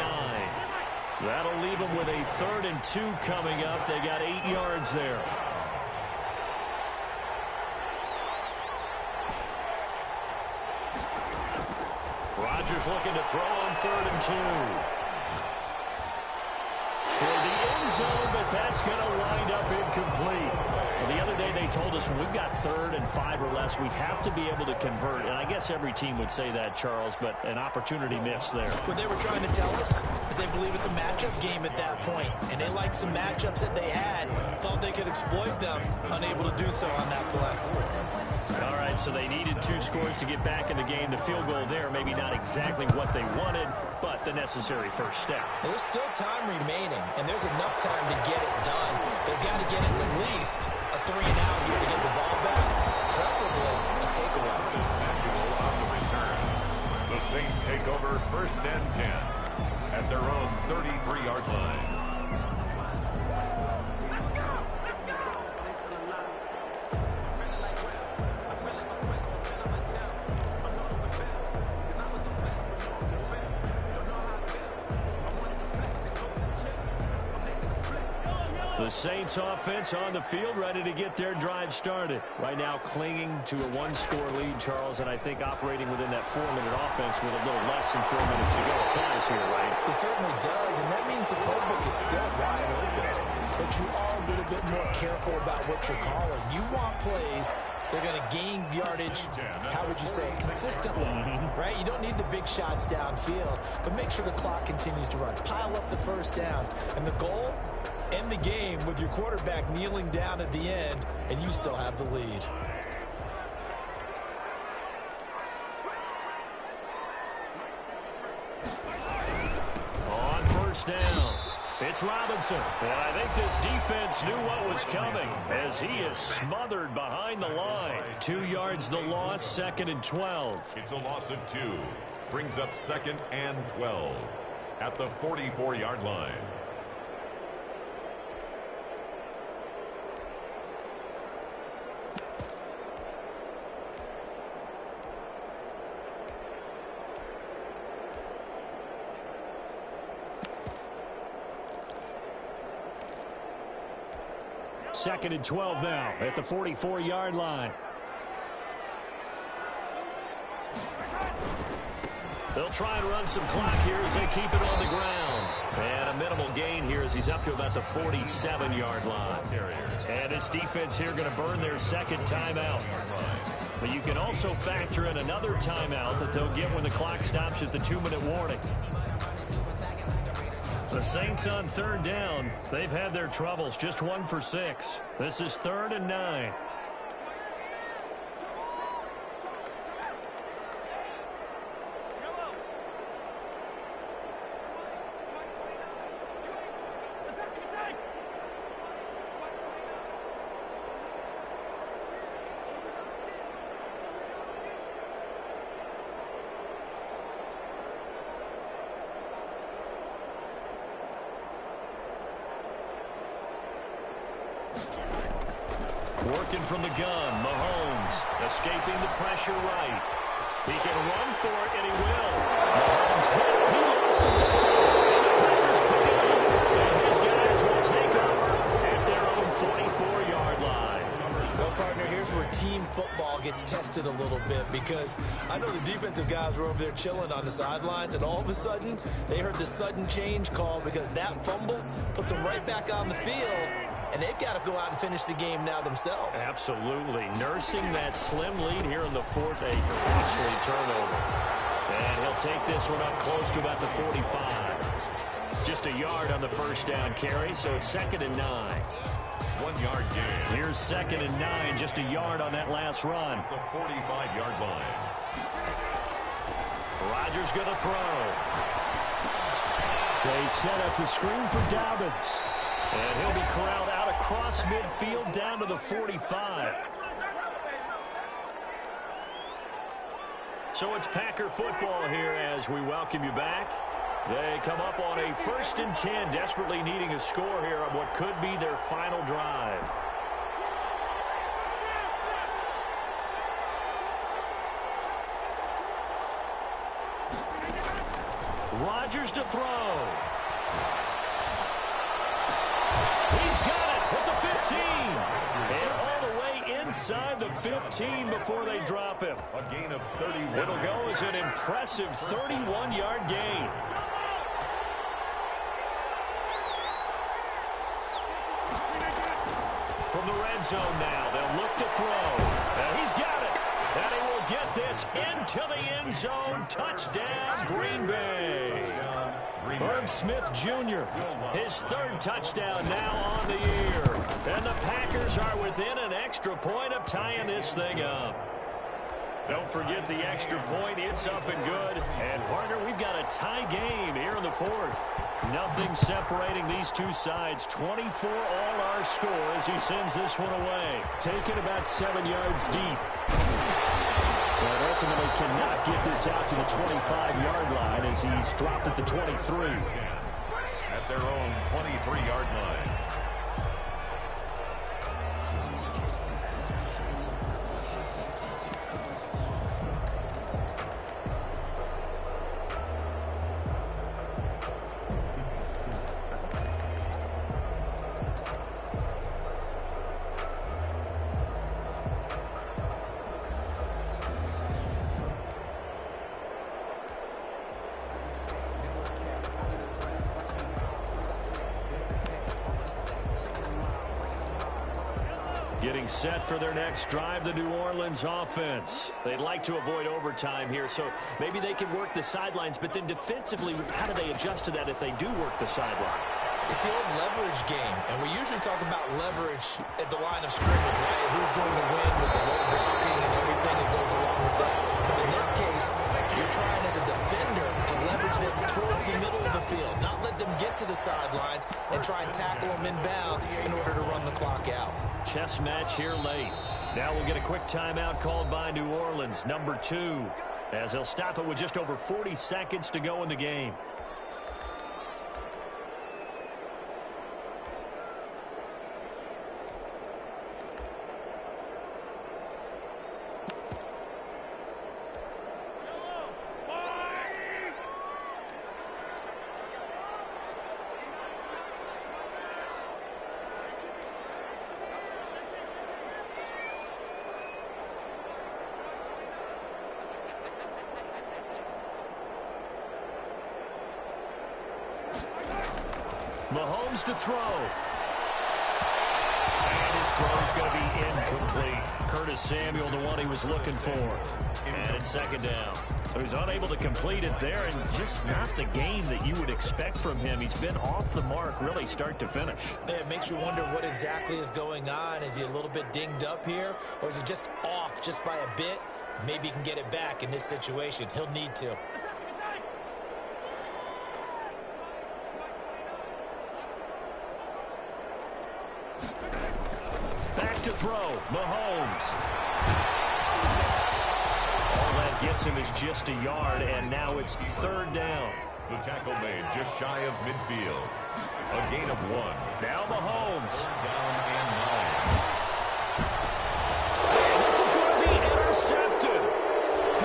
That'll leave them with a 3rd and 2 coming up. They got 8 yards there. Rodgers looking to throw on 3rd and 2. Toward the end zone, but that's going to wind up incomplete. Well, the other day they told us when we've got 3rd and 5 or less, we have to be able to convert. And I guess every team would say that, Charles, but an opportunity missed there. What they were trying to tell us is they believe it's a matchup game at that point, and they liked some matchups that they had, thought they could exploit them, unable to do so on that play. All right, so they needed 2 scores to get back in the game. The field goal there, maybe not exactly what they wanted, but the necessary first step. And there's still time remaining, and there's enough time to get it done. They've got to get at least a 3 and out here to get the ball back, preferably a takeaway. Samuel on the return. The Saints take over 1st and 10 at their own 33-yard line. The Saints offense on the field, ready to get their drive started. Right now clinging to a 1-score lead, Charles, and I think operating within that 4-minute offense with a little less than 4 minutes to go applies here, right? It certainly does, and that means the playbook is still wide open. But you are a little bit more careful about what you're calling. You want plays they're going to gain yardage, how would you say, consistently, right? You don't need the big shots downfield, but make sure the clock continues to run. Pile up the first downs, and the goal, end the game with your quarterback kneeling down at the end, and you still have the lead. On first down, it's Robinson. And I think this defense knew what was coming as he is smothered behind the line. 2 yards the loss, 2nd and 12. It's a loss of 2. Brings up 2nd and 12 at the 44-yard line. Second and 12 now at the 44-yard line. They'll try and run some clock here as they keep it on the ground. And a minimal gain here as he's up to about the 47-yard line. And this defense here going to burn their second timeout. But you can also factor in another timeout that they'll get when the clock stops at the 2-minute warning. The Saints on third down. They've had their troubles, just 1 for 6. This is 3rd and 9. Working from the gun, Mahomes escaping the pressure right. He can run for it, and he will. Mahomes hit. He lost the football. And the Packers pick it up. And his guys will take over at their own 44-yard line. Well, partner, here's where team football gets tested a little bit, because I know the defensive guys were over there chilling on the sidelines, and all of a sudden they heard the sudden change call because that fumble puts them right back on the field, and they've got to go out and finish the game now themselves. Absolutely. Nursing that slim lead here in the fourth, a costly turnover. And he'll take this one up close to about the 45. Just a yard on the first down carry, so it's 2nd and 9. 1 yard gain. Here's 2nd and 9, just a yard on that last run. The 45-yard line. Rodgers going to throw. They set up the screen for Dobbins. And he'll be corralled out across midfield down to the 45. So it's Packer football here as we welcome you back. They come up on a 1st and 10, desperately needing a score here on what could be their final drive. Rodgers to throw. He's got it at the 15. And all the way inside the 15 before they drop him. A gain of 31. It'll go as an impressive 31-yard gain. From the red zone now, they'll look to throw. And he's got it. And he will get this into the end zone. Touchdown, Green Bay. Herb Smith Jr., his 3rd touchdown now on the year. And the Packers are within an extra point of tying this thing up. Don't forget the extra point. It's up and good. And, partner, we've got a tie game here in the 4th. Nothing separating these two sides. 24 all our score as he sends this one away. Taken about 7 yards deep. But ultimately cannot get this out to the 25-yard line as he's dropped at the 23. At their own 23-yard line. Getting set for their next drive, the New Orleans offense. They'd like to avoid overtime here, so maybe they can work the sidelines, but then defensively, how do they adjust to that if they do work the sideline? It's the old leverage game, and we usually talk about leverage at the line of scrimmage, right? Who's going to win with the low blocking and everything that goes along with that. But in this case, you're trying as a defender to leverage them towards the middle of the field, not let them get to the sidelines and try and tackle them inbounds in order to run the clock out. Chess match here late. Now we'll get a quick timeout called by New Orleans, number 2, as they'll stop it with just over 40 seconds to go in the game. Mahomes to throw. And his throw's going to be incomplete. Curtis Samuel, the one he was looking for. And it's 2nd down. So he's unable to complete it there, and just not the game that you would expect from him. He's been off the mark really start to finish. Yeah, it makes you wonder what exactly is going on. Is he a little bit dinged up here, or is he just off just by a bit? Maybe he can get it back in this situation. He'll need to. Back to throw, Mahomes. All that gets him is just a yard, and now it's 3rd down. The tackle made just shy of midfield. A gain of 1. Now Mahomes. Down and 9. And this is going to be intercepted.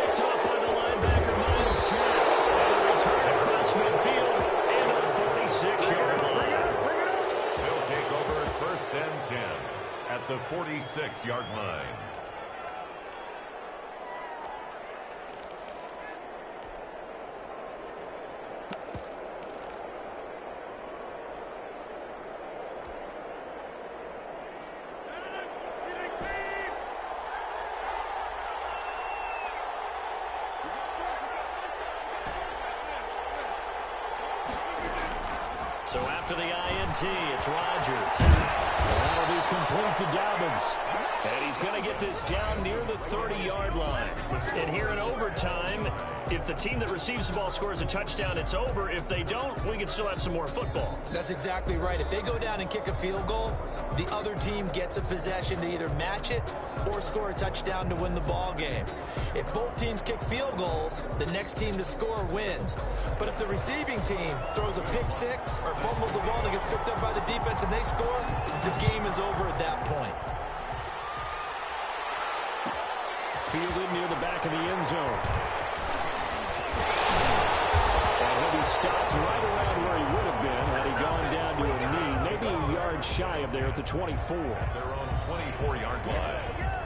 Picked up by the linebacker, Miles Jack. And a return across midfield into the 46-yard line. They'll take over 1st and 10 at the 46-yard line. So after the INT, it's Rodgers. That'll be complete to Dobbins. And he's going to get this down near the 30-yard line. And here in overtime, if the team that receives the ball scores a touchdown, it's over. If they don't, we can still have some more football. That's exactly right. If they go down and kick a field goal, the other team gets a possession to either match it or score a touchdown to win the ball game. If both teams kick field goals, the next team to score wins. But if the receiving team throws a pick six or fumbles the ball and gets picked up by the defense and they score, the game is over at that point. Fielded near the back of the end zone. And he'll be stopped right around where he would have been had he gone down to a knee, maybe a yard shy of there at the 24. Their own 24-yard line.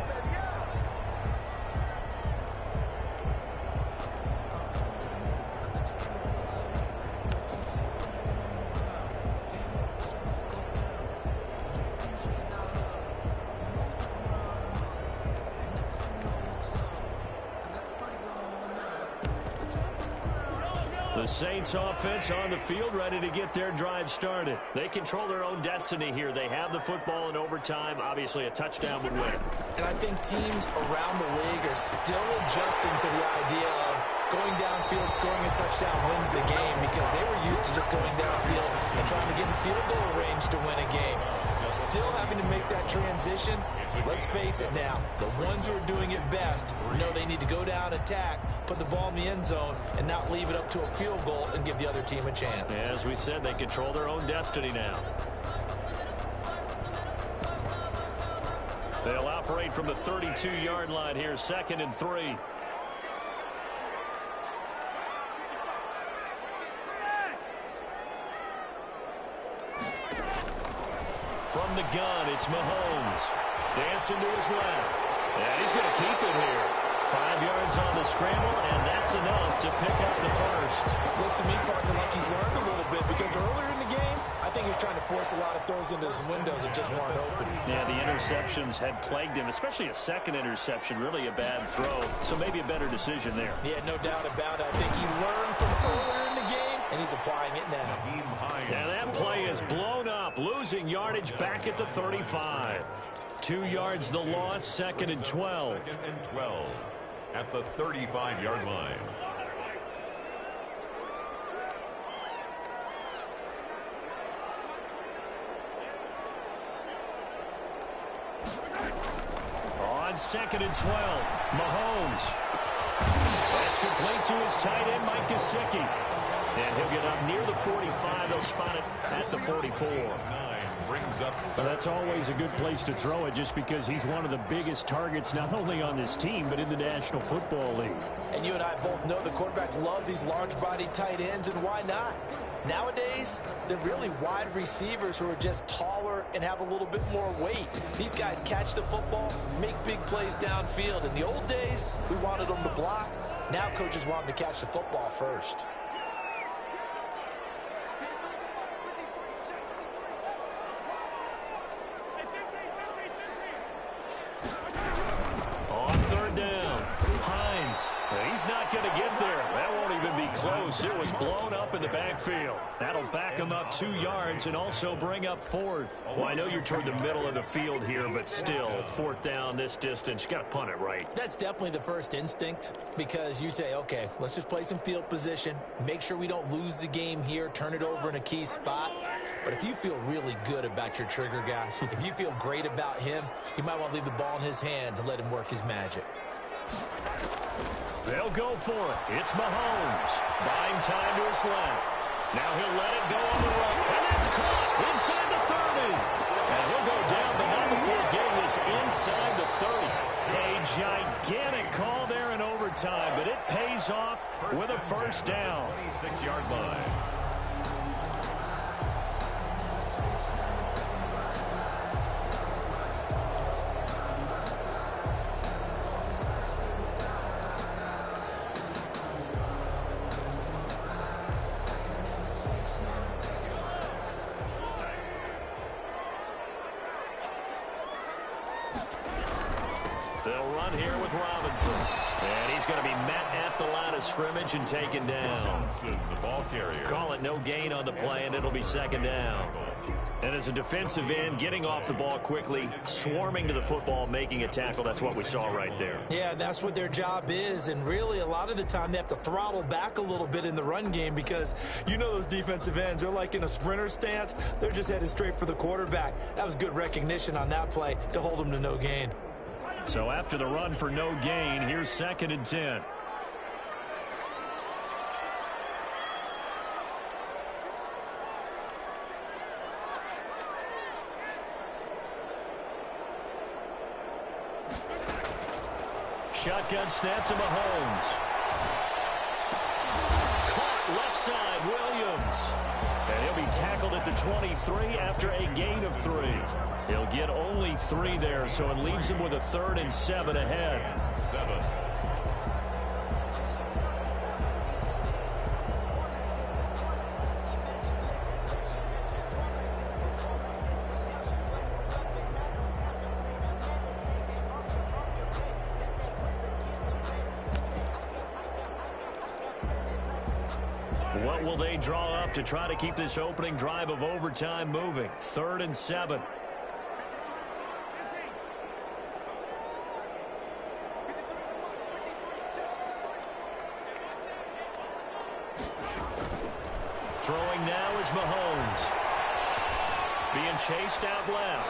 The Saints offense on the field, ready to get their drive started. They control their own destiny here. They have the football in overtime. Obviously, a touchdown would win. And I think teams around the league are still adjusting to the idea of going downfield, scoring a touchdown wins the game, because they were used to just going downfield and trying to get in field goal range to win a game. Still having to make that transition. Let's face it now, the ones who are doing it best know they need to go down, attack, put the ball in the end zone, and not leave it up to a field goal and give the other team a chance. As we said, they control their own destiny now. They'll operate from the 32-yard line here, 2nd and 3. From the gun, it's Mahomes. Dancing to his left. And he's going to keep it here. 5 yards on the scramble, and that's enough to pick up the first. Looks to me, partner, like he's learned a little bit, because earlier in the game, I think he was trying to force a lot of throws into some windows that just weren't open. Yeah, the interceptions had plagued him, especially a second interception, really a bad throw. So maybe a better decision there. Yeah, no doubt about it. I think he learned from earlier in the game, and he's applying it now. And that play is blown up, losing yardage back at the 35. 2 yards the loss, 2nd and 12. 2nd and 12 at the 35-yard line. On 2nd and 12, Mahomes. That's complete to his tight end, Mike Gesicki. And he'll get up near the 45. They'll spot it at the 44. Brings up. Well, that's always a good place to throw it, just because he's one of the biggest targets not only on this team but in the National Football League. And you and I both know the quarterbacks love these large-bodied tight ends, and why not? Nowadays, they're really wide receivers who are just taller and have a little bit more weight. These guys catch the football, make big plays downfield. In the old days, we wanted them to block. Now coaches want them to catch the football first. On 3rd down, Hines. He's not going to get there. That won't even be close. It was blown up in the backfield. That'll back him up 2 yards and also bring up 4th. Well, I know you're toward the middle of the field here, but still, 4th down this distance, you got to punt it right. That's definitely the first instinct, because you say, okay, let's just play some field position, make sure we don't lose the game here, turn it over in a key spot. But if you feel really good about your trigger guy, if you feel great about him, you might want to leave the ball in his hands and let him work his magic. They'll go for it. It's Mahomes. Buying time to his left. Now he'll let it go on the right. And that's caught inside the 30. And he'll go down, but not before getting this inside the 30. A gigantic call there in overtime, but it pays off with a first down. 26-yard line. They'll run here with Robinson. And he's going to be met at the line of scrimmage and taken down. The ball carrier. Call it no gain on the play, and it'll be second down. And as a defensive end, getting off the ball quickly, swarming to the football, making a tackle, that's what we saw right there. Yeah, that's what their job is, and really a lot of the time they have to throttle back a little bit in the run game because you know those defensive ends, they're like in a sprinter stance. They're just headed straight for the quarterback. That was good recognition on that play to hold them to no gain. So after the run for no gain, here's 2nd and 10. Shotgun snap to Mahomes. Caught left side, Williams. And he'll be tackled at the 23 after a gain of 3. He'll get only 3 there, so it leaves him with a 3rd and 7 ahead. 7. What will they draw up to try to keep this opening drive of overtime moving? 3rd and 7. Throwing now is Mahomes. Being chased out left.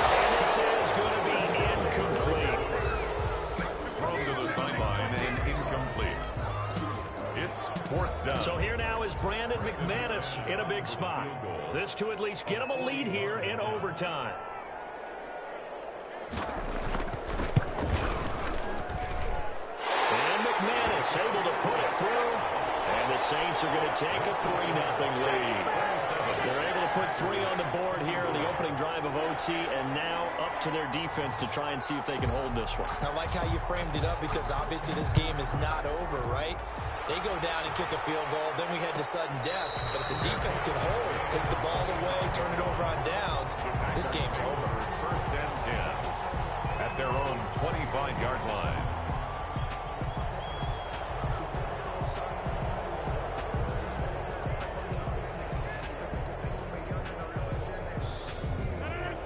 And this is going to be incomplete. Thrown to the sideline and incomplete. It's 4th down. So here now is Brandon McManus in a big spot. This to at least get him a lead here in overtime. And McManus able to put it through. And the Saints are going to take a 3-0 lead. They're able to put 3 on the board here in the opening drive of OT, and now up to their defense to try and see if they can hold this one. I like how you framed it up because obviously this game is not over, right? They go down and kick a field goal, then we head to sudden death. But if the defense can hold, take the ball away, turn it over on downs, this game's over. 1st and 10 at their own 25-yard line.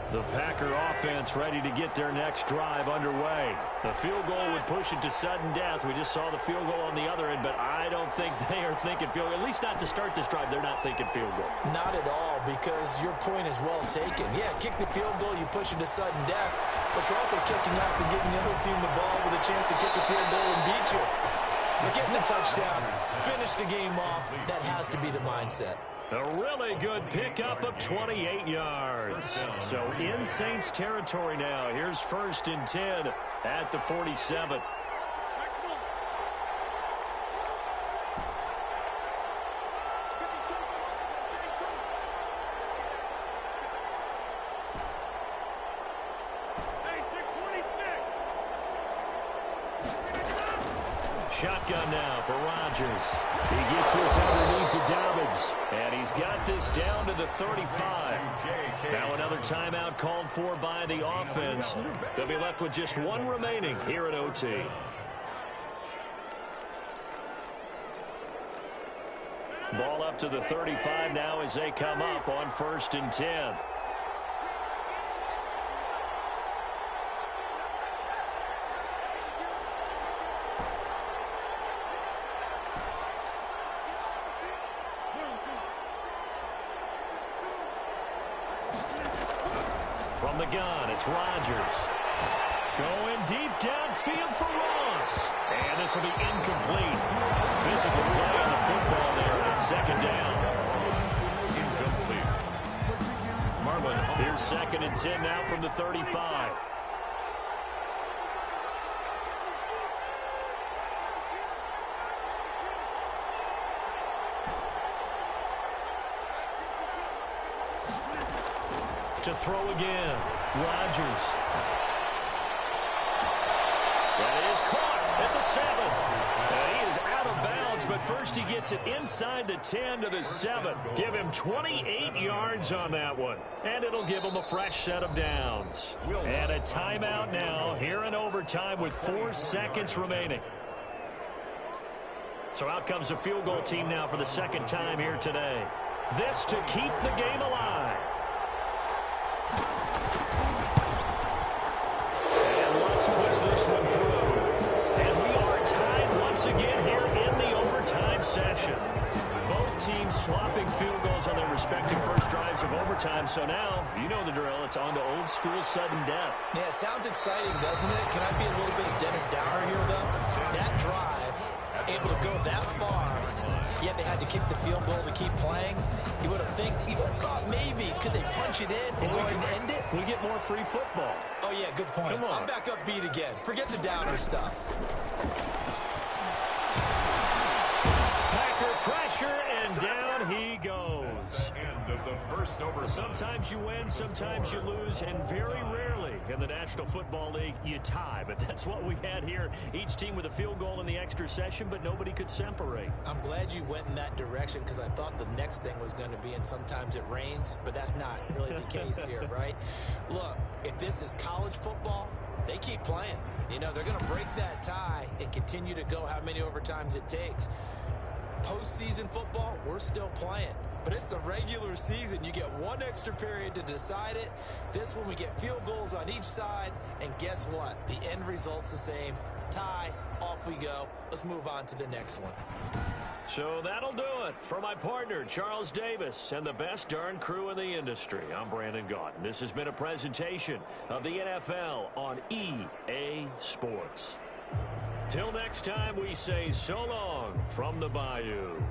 The Packer offense ready to get their next drive underway. The field goal would push it to sudden death. We just saw the field goal on the other end, but I don't think they are thinking field goal. At least not to start this drive. They're not thinking field goal. Not at all, because your point is well taken. Yeah, kick the field goal, you push it to sudden death, but you're also kicking up and giving the other team the ball with a chance to kick a field goal and beat you. Getting the touchdown, finish the game off, that has to be the mindset. A really good pickup of 28 yards. So in Saints territory now. Here's 1st and 10 at the 47. Shotgun now for Rodgers. He gets this underneath to Dobbins. And he's got this down to the 35. Now another timeout called for by the offense. They'll be left with just 1 remaining here at OT. Ball up to the 35 now as they come up on 1st and 10. From the gun, it's Rodgers. Going deep downfield for Ross. And this will be incomplete. Physical play on the football there at 2nd down. Incomplete. Marlon. Here's 2nd and 10 now from the 35. To throw again. Rodgers. That is caught at the 7. And he is out of bounds, but first he gets it inside the 10 to the 7. Give him 28 yards on that one. And it'll give him a fresh set of downs. And a timeout now here in overtime with 4 seconds remaining. So out comes a field goal team now for the second time here today. This to keep the game alive. And Lutz puts this one through. And we are tied once again here in the overtime session. Both teams swapping field goals on their respective first drives of overtime. So now, you know the drill. It's on to old school sudden death. Yeah, sounds exciting, doesn't it? Can I be a little bit of Dennis Downer here, though? That drive, able to go that far, yet they had to kick the field goal to keep playing. You would have thought maybe, could they punch it in and go ahead and end it? We get more free football. Oh, yeah, good point. Come on. I'm back upbeat again. Forget the Downer stuff. Pressure, and down he goes. End of the first overtime. Sometimes you win, sometimes you lose, and very rarely in the National Football League you tie. But that's what we had here. Each team with a field goal in the extra session, but nobody could separate. I'm glad you went in that direction because I thought the next thing was going to be, and sometimes it rains, but that's not really the case here, right? Look, if this is college football, they keep playing. You know, they're going to break that tie and continue to go how many overtimes it takes. Postseason football, we're still playing. But it's the regular season. You get one extra period to decide it. This one, we get field goals on each side. And guess what? The end result's the same. Tie, off we go. Let's move on to the next one. So that'll do it for my partner, Charles Davis, and the best darn crew in the industry. I'm Brandon Gaudin. This has been a presentation of the NFL on EA Sports. Till next time, we say so long from the Bayou.